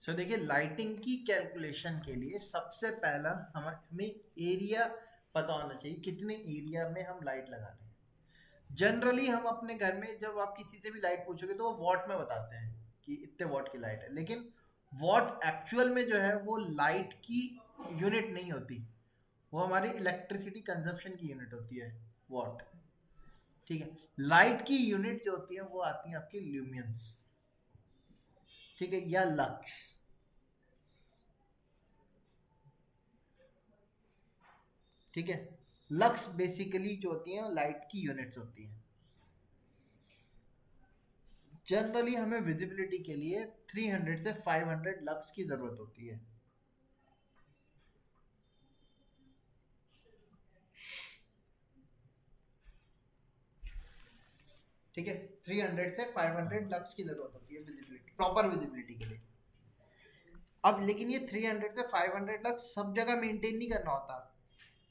सो देखिए, लाइटिंग की कैलकुलेशन के लिए सबसे पहला हमें एरिया पता होना चाहिए, कितने एरिया में हम लाइट लगा रहे हैं। जनरली हम अपने घर में जब आप किसी से भी लाइट पूछोगे तो वो वॉट में बताते हैं कि इतने वॉट की लाइट है, लेकिन वॉट एक्चुअल में जो है वो लाइट की यूनिट नहीं होती, वो हमारी इलेक्ट्रिसिटी कंजप्शन की यूनिट होती है वॉट। ठीक है, लाइट की यूनिट जो होती है वो आती है आपकी ल्यूमियंस, ठीक है, या लक्स। ठीक है, लक्स बेसिकली जो होती हैं लाइट की यूनिट्स होती हैं। जनरली हमें विजिबिलिटी के लिए 300 से 500 लक्स की जरूरत होती है। ठीक है, 300 से 500 लक्स की जरूरत होती है विजिबिलिटी, प्रॉपर विजिबिलिटी के लिए। अब लेकिन ये 300 से 500 लक्स सब जगह मेंटेन नहीं करना होता।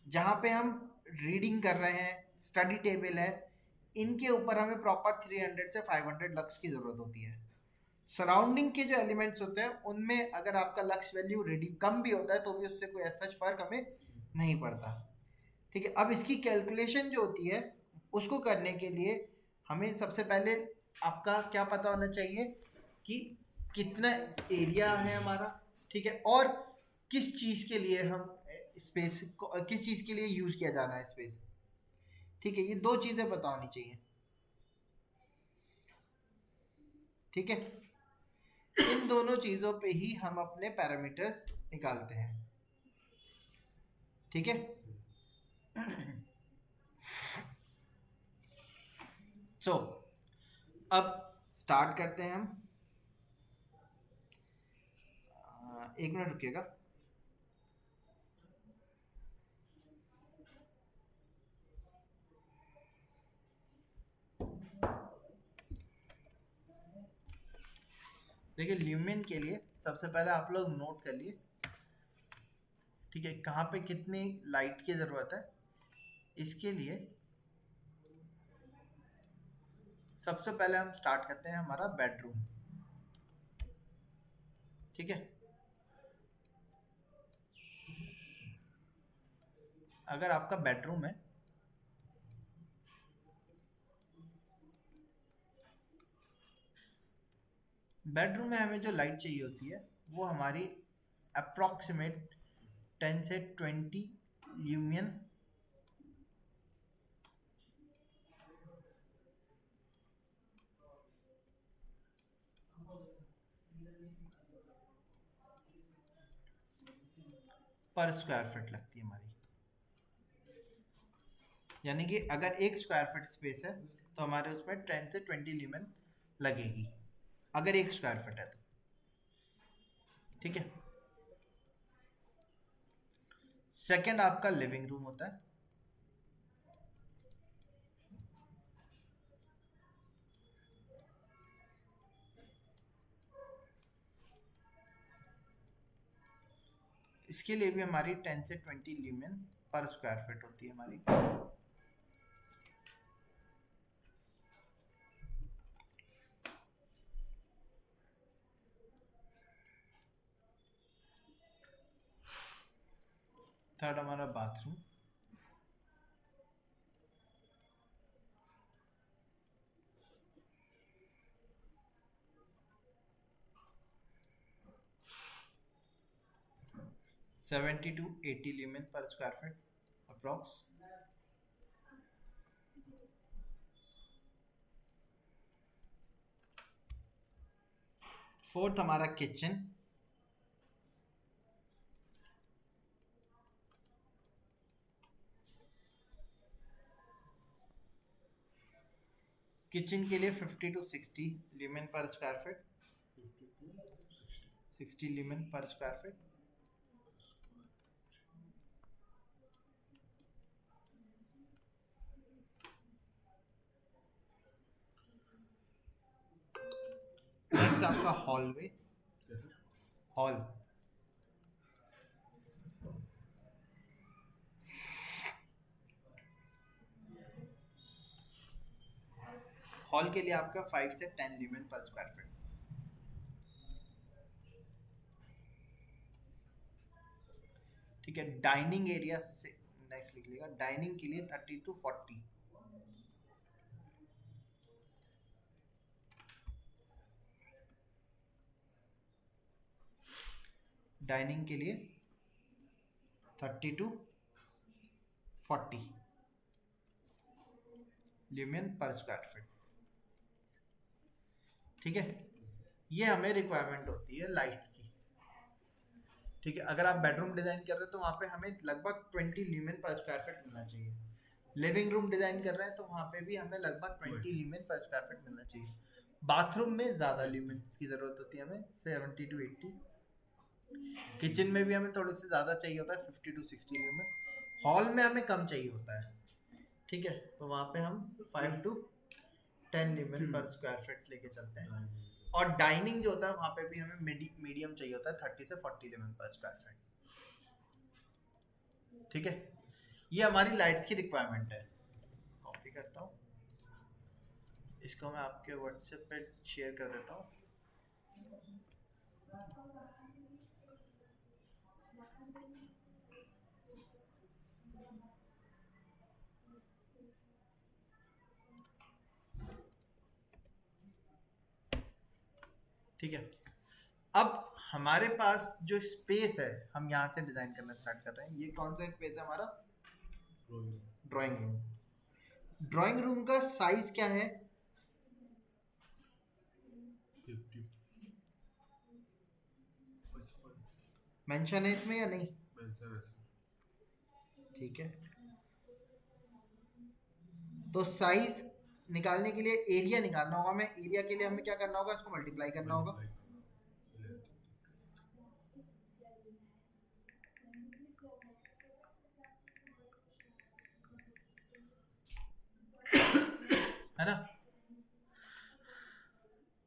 जहाँ पे हम रीडिंग कर रहे हैं, स्टडी टेबल है, इनके ऊपर हमें प्रॉपर 300 से 500 लक्स की जरूरत होती है। सराउंडिंग के जो एलिमेंट्स होते हैं उनमें अगर आपका लक्स वैल्यू रीडिंग कम भी होता है तो भी उससे कोई ऐसा फर्क हमें नहीं पड़ता। ठीक है, अब इसकी कैलकुलेशन जो होती है उसको करने के लिए हमें सबसे पहले आपका क्या पता होना चाहिए कि कितना एरिया है हमारा। ठीक है, और किस चीज के लिए हम स्पेस को, किस चीज के लिए यूज किया जाना है स्पेस। ठीक है, ये दो चीजें पता होनी चाहिए। ठीक है, इन दोनों चीजों पे ही हम अपने पैरामीटर्स निकालते हैं। ठीक है, सो अब स्टार्ट करते हैं हम। 1 मिनट रुकिएगा। देखिए, ल्यूमेन के लिए सबसे पहले आप लोग नोट कर लिए, ठीक है, कहाँ पे कितनी लाइट की जरूरत है। इसके लिए सबसे पहले हम स्टार्ट करते हैं हमारा बेडरूम। ठीक है, अगर आपका बेडरूम है, बेडरूम में हमें जो लाइट चाहिए होती है वो हमारी अप्रोक्सीमेट 10 से 20 ल्यूमियन पर स्क्वायर फीट लगती है हमारी। यानी कि अगर 1 स्क्वायर फीट स्पेस है तो हमारे उसमें 10 से 20 ल्यूमेन लगेगी, अगर 1 स्क्वायर फीट है तो। ठीक है, सेकंड आपका लिविंग रूम होता है। इसके लिए भी हमारी 10 से 20 ल्यूमेन पर स्क्वायर फीट होती है हमारी। थर्ड हमारा बाथरूम। सेवेंटी टू 80 ल्यूमेन पर स्क्वायर फीट अप्रॉक्स। फोर्थ हमारा किचन। किचन के लिए 50 टू 60 ल्यूमेन पर स्क्वायर फीट। 60 ल्यूमेन पर स्क्वायर फीट। नेक्स्ट आपका हॉलवे, हॉल। हॉल के लिए आपका 5 से 10 ल्यूमेन पर स्क्वायर फीट। ठीक है। डाइनिंग एरिया से नेक्स्ट लिख लेगा, डाइनिंग के लिए 30 to 40, डाइनिंग के लिए 30 to 40 ल्यूमेन पर स्क्वायर फीट। ठीक है, ये हमें रिक्वायरमेंट होती है लाइट की। ठीक है, अगर आप बेडरूम डिजाइन कर रहे हैं तो वहां पे हमें लगभग 20 ल्यूमेन पर स्क्वायर फीट मिलना चाहिए। लिविंग रूम डिजाइन कर रहे हैं तो वहां पे भी हमें लगभग 20 ल्यूमेन पर स्क्वायर फीट मिलना चाहिए। बाथरूम में ज्यादा ल्यूमेन्स की जरूरत होती है हमें, 70 to 80। किचन में भी हमें थोड़ी सी ज्यादा चाहिए होता है, 50 to 60 ल्यूमेन। हॉल में हमें कम चाहिए होता है। ठीक है, तो वहां पे हम 5 to 10 ल्यूमेन पर स्क्वायर फीट लेके चलते हैं। और डाइनिंग जो होता है वहां पे भी हमें मीडियम चाहिए होता है, 30 से 40 ल्यूमेन पर स्क्वायर फीट। ठीक है, ये हमारी लाइट्स की रिक्वायरमेंट है। कॉपी करता हूँ, इसको मैं आपके व्हाट्सएप पे शेयर कर देता हूँ। ठीक है, अब हमारे पास जो स्पेस है हम यहाँ से डिजाइन करना स्टार्ट कर रहे हैं। ये कौन सा स्पेस है हमारा? Drawing room. ड्राइंग रूम का साइज क्या है? 50 मेंशन है इसमें या नहीं? मेंशन है। ठीक है, तो साइज निकालने के लिए एरिया निकालना होगा। हमें एरिया के लिए हमें क्या करना होगा? इसको मल्टीप्लाई करना होगा। है ना?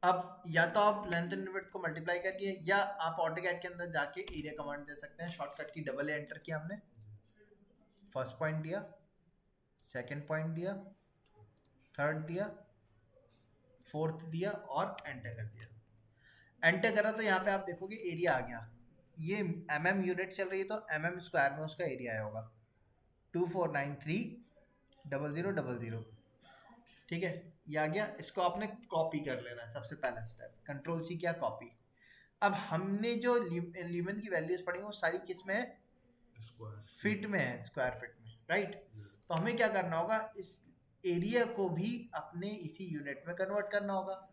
अब या तो आप लेंथ एंड विड्थ को मल्टीप्लाई करिए, या आप ऑटोकैड के अंदर जाके एरिया कमांड दे सकते हैं। शॉर्टकट की डबल एंटर किया हमने, फर्स्ट पॉइंट दिया, सेकंड पॉइंट दिया, थर्ड दिया, फोर्थ दिया और एंटर कर दिया। एंटर करा तो यहाँ पे आप देखोगे एरिया आ गया। ये mm यूनिट चल रही है तो mm स्क्वायर में उसका एरिया आया होगा 2493,00,00। ठीक है, ये आ गया। इसको आपने कॉपी कर लेना है, सबसे पहला स्टेप कंट्रोल सी किया, कॉपी। अब हमने जो ल्यूमेन की वैल्यूज पढ़ी वो सारी किस में है? फीट में है, स्क्वायर फीट में, राइट। तो हमें क्या करना होगा? इस एरिया को भी अपने इसी यूनिट में कन्वर्ट करना होगा,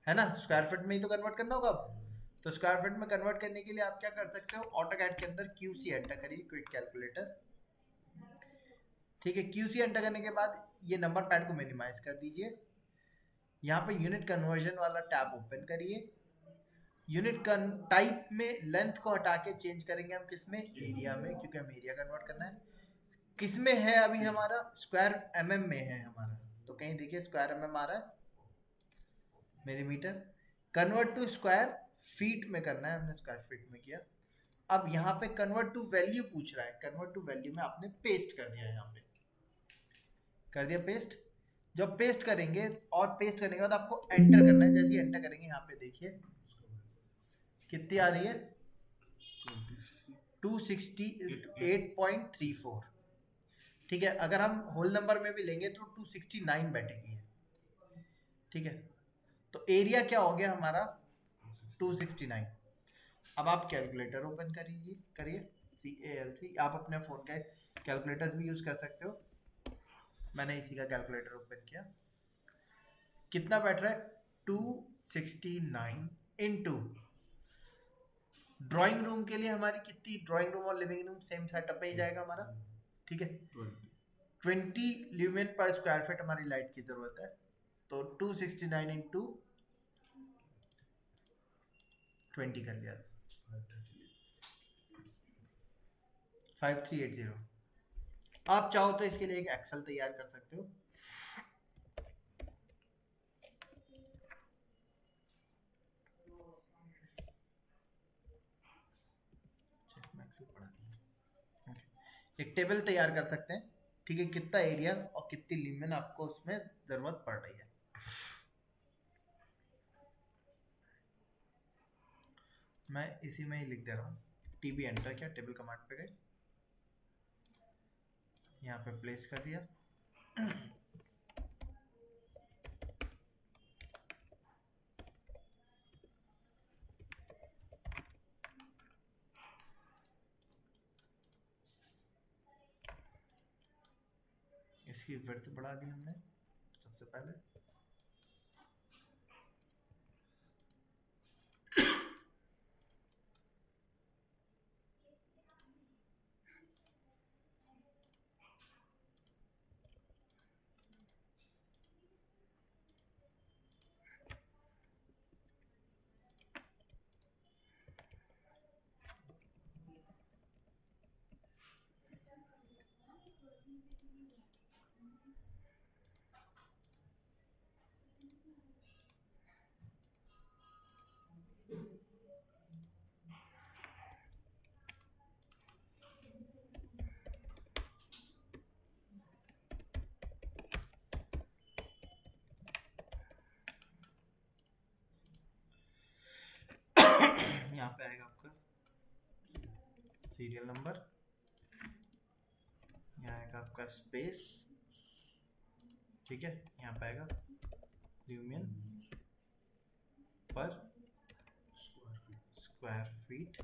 है ना? स्क्वायर फीट में ही तो कन्वर्ट करना होगा अब। तो स्क्वायर फीट में कन्वर्ट करने के लिए आप क्या कर सकते हो? ऑटोकैड के अंदर QC एंटर करिए, क्विक कैलकुलेटर। ठीक है, QC एंटर करने के बाद ये नंबर पैड को मिनिमाइज कर दीजिए। यहाँ पे यूनिट कन्वर्जन वाला टैब ओपन करिए। यूनिट टाइप में लेंथ को हटा के चेंज करेंगे हम किस में? एरिया में, क्योंकि हम एरिया कन्वर्ट करना है। किस में है अभी हमारा? स्क्वायर mm में है हमारा। तो कहीं देखिए स्क्वायर mm आ रहा है, millimetre. Convert to square feet में करना है, हमने स्क्वायर फीट में किया। अब यहाँ पे कन्वर्ट टू वैल्यू पूछ रहा है, कन्वर्ट टू वैल्यू में आपने पेस्ट कर दिया, यहाँ पे कर दिया पेस्ट। जब पेस्ट करेंगे और पेस्ट करने के बाद आपको एंटर करना है। जैसे एंटर करेंगे यहाँ पे देखिए कितनी आ रही है? 268.34। ठीक है, अगर हम होल नंबर में भी लेंगे तो 269 बैठेगी। ठीक है, तो एरिया क्या हो गया हमारा? 269। अब आप कैलकुलेटर ओपन करिए, CALC। आप अपने फ़ोन के कैलकुलेटर्स भी यूज़ कर सकते हो। मैंने इसी का कैलकुलेटर ओपन किया। कितना बैठ रहा है? 269 इंटू ड्राइंग रूम के लिए हमारी कितनी? ड्राइंग रूम और लिविंग रूम सेम सेटअप में ही जाएगा हमारा। ठीक है, 20 ल्यूमेन पर स्क्वायर फीट हमारी लाइट की जरूरत है। तो 269 इंटू 20 कर लिया, 5380। आप चाहो तो इसके लिए एक एक्सेल तैयार कर सकते हो। एक टेबल तैयार कर सकते हैं। ठीक है, कितना एरिया और कितनी ल्यूमेन आपको उसमें जरूरत पड़ रही है। मैं इसी में ही लिख दे रहा हूँ। TB एंटर किया, टेबल कमांड पे गए। यहाँ पे प्लेस कर दिया। इसकी विड्थ बढ़ा दी हमने सबसे पहले। यहाँ पे आएगा आपका सीरियल नंबर, यहाँ आएगा आपका स्पेस, ठीक है, यहाँ पे आएगा ल्यूमियन पर स्क्वायर फीट,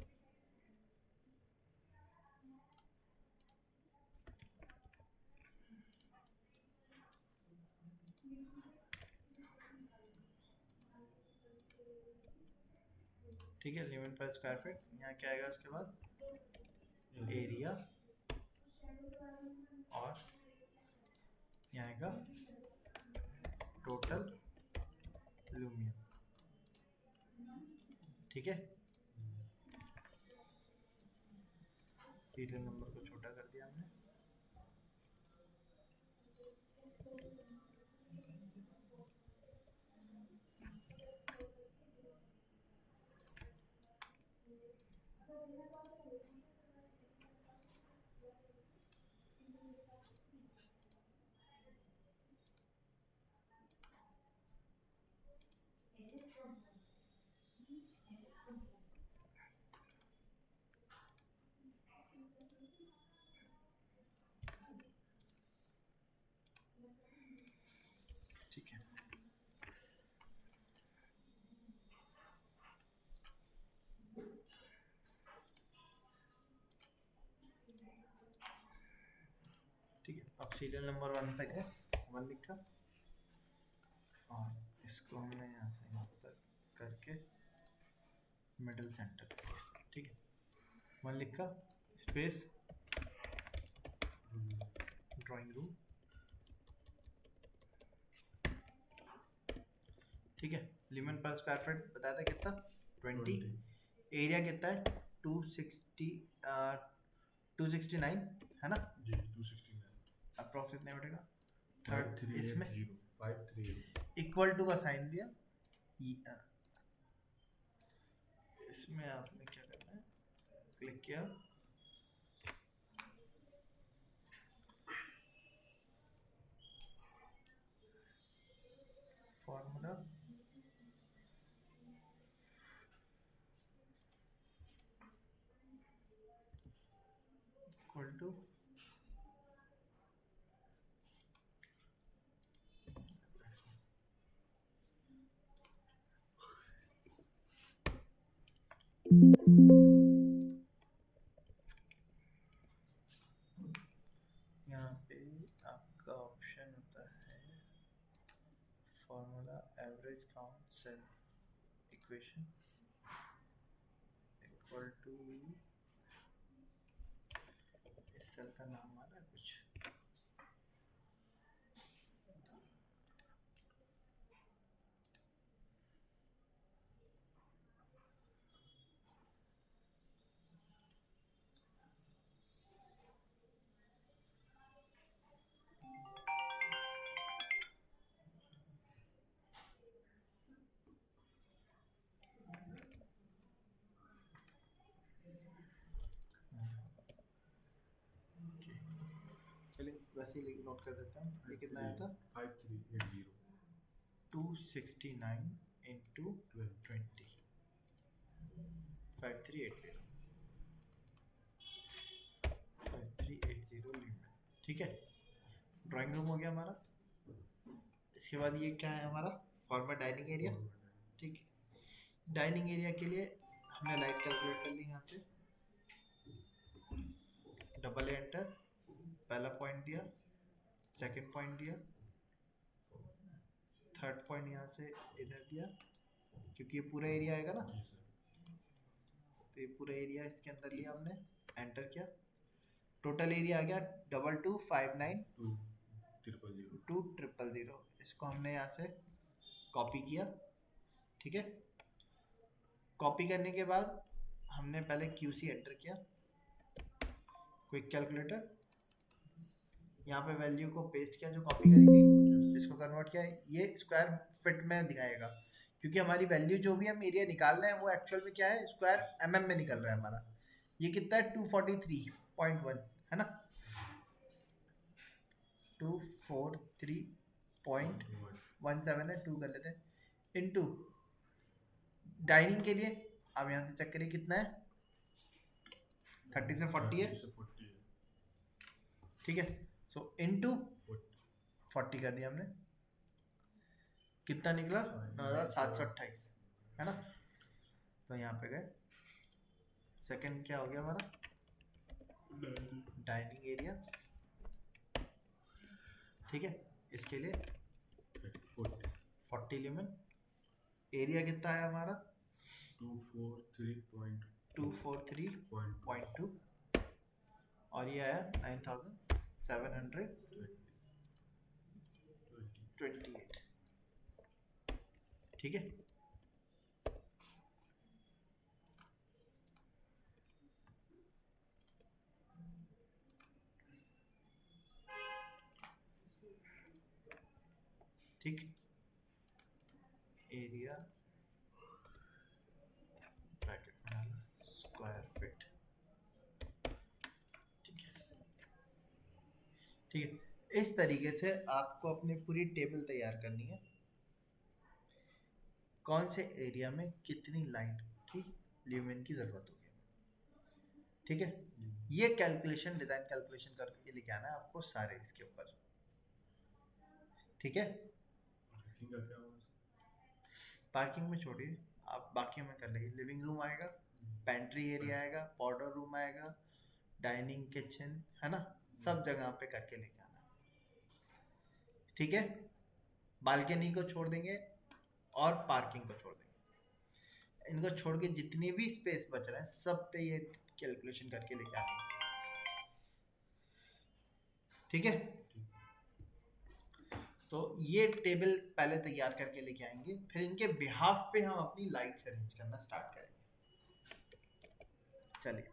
ठीक है, ल्यूमियन पर स्क्वायर फीट। यहाँ क्या आएगा उसके बाद एरिया, और यहाँ आएगा टोटल ल्यूमियन, ठीक है। सीरियल नंबर को छोटा कर दिया हमने। ठीक है, ठीक है। अब सीरियल नंबर 1 पे गए, 1 लिखा, और इसको हमने यहाँ से यहाँ तक करके मिडिल सेंटर, ठीक है। 1 लिखा, स्पेस ड्राइंग रूम, ठीक है। ल्यूमेन पर स्क्वायर फीट बताया था कितना, 20। एरिया कितना है, 269 है ना जी, 269 अप्रोक्स कितना बैठेगा। थर्ड इसमें 538 इक्वल टू का साइन दिया, इसमें आपने क्या करना है, क्लिक किया, फॉर्मूला इक्वल टू यहाँ पे आपका ऑप्शन होता है formula average count cell equation equal to, इस सेल का नाम आ रहा है कुछ, चलिए वैसे ही नोट कर देता हूँ। ये कितना आया था, 5380 269 इंटू 20, 5380 ल्यूमेन, ठीक है, ड्राइंग रूम हो गया हमारा। इसके बाद ये क्या है हमारा फॉर्मल डाइनिंग एरिया। ठीक है, डाइनिंग एरिया के लिए हमने लाइट कैलकुलेट कर ली यहाँ से, डबल एंटर, पहला पॉइंट दिया, सेकंड पॉइंट दिया, थर्ड पॉइंट यहाँ से इधर दिया, क्योंकि ये पूरा एरिया आएगा ना, तो ये पूरा एरिया इसके अंदर लिया हमने, एंटर किया, टोटल एरिया आ गया 2259,200,000। इसको हमने यहाँ से कॉपी किया। ठीक है, कॉपी करने के बाद हमने पहले QC एंटर किया, क्विक कैलकुलेटर, यहाँ पे वैल्यू को पेस्ट किया जो कॉपी करी थी, इसको कन्वर्ट किया, ये स्क्वायर फीट में दिखाएगा, क्योंकि हमारी वैल्यू जो भी हम एरिया निकाल रहे हैं वो एक्चुअल में क्या है, स्क्वायर mm में निकल रहा है हमारा। ये कितना है 243.1 है ना, 243.17 है, 2 कर लेते हैं, इनटू डाइनिंग के लिए अब यहाँ से चेक करिए कितना है, 30 से 40 है। ठीक है, सो इनटू 40 कर दिया हमने, कितना निकला 9,728 है ना। तो यहाँ पे गए, सेकंड क्या हो गया हमारा डाइनिंग एरिया। ठीक है, इसके लिए 40 ल्यूमेन, एरिया कितना है हमारा 243.2 और ये आया 9,728। ठीक है, ठीक, एरिया ब्रैकेट में डालना स्क्वायर फीट। ठीक है, ठीक है, इस तरीके से आपको अपनी पूरी टेबल तैयार करनी है, कौन से एरिया में कितनी लाइट की ल्यूमेन की जरूरत होगी। ठीक है, ये कैलकुलेशन डिजाइन कैलकुलेशन करके लेके आना है आपको सारे इसके ऊपर। ठीक है, पार्किंग में छोड़िए, आप बाकी में कर लेंगे। लिविंग रूम आएगा, पेंट्री एरिया आएगा, पाउडर रूम आएगा, डाइनिंग किचन है ना, सब जगह पे करके लेके आना। ठीक है, बालकनी को छोड़ देंगे और पार्किंग को छोड़ देंगे, इनको छोड़ के जितनी भी स्पेस बच रहा है सब पे ये कैलकुलेशन करके लेके आना। ठीक है, तो ये टेबल पहले तैयार करके लेके आएंगे, फिर इनके बिहाफ पे हम अपनी लाइट्स अरेंज करना स्टार्ट करेंगे। चलिए।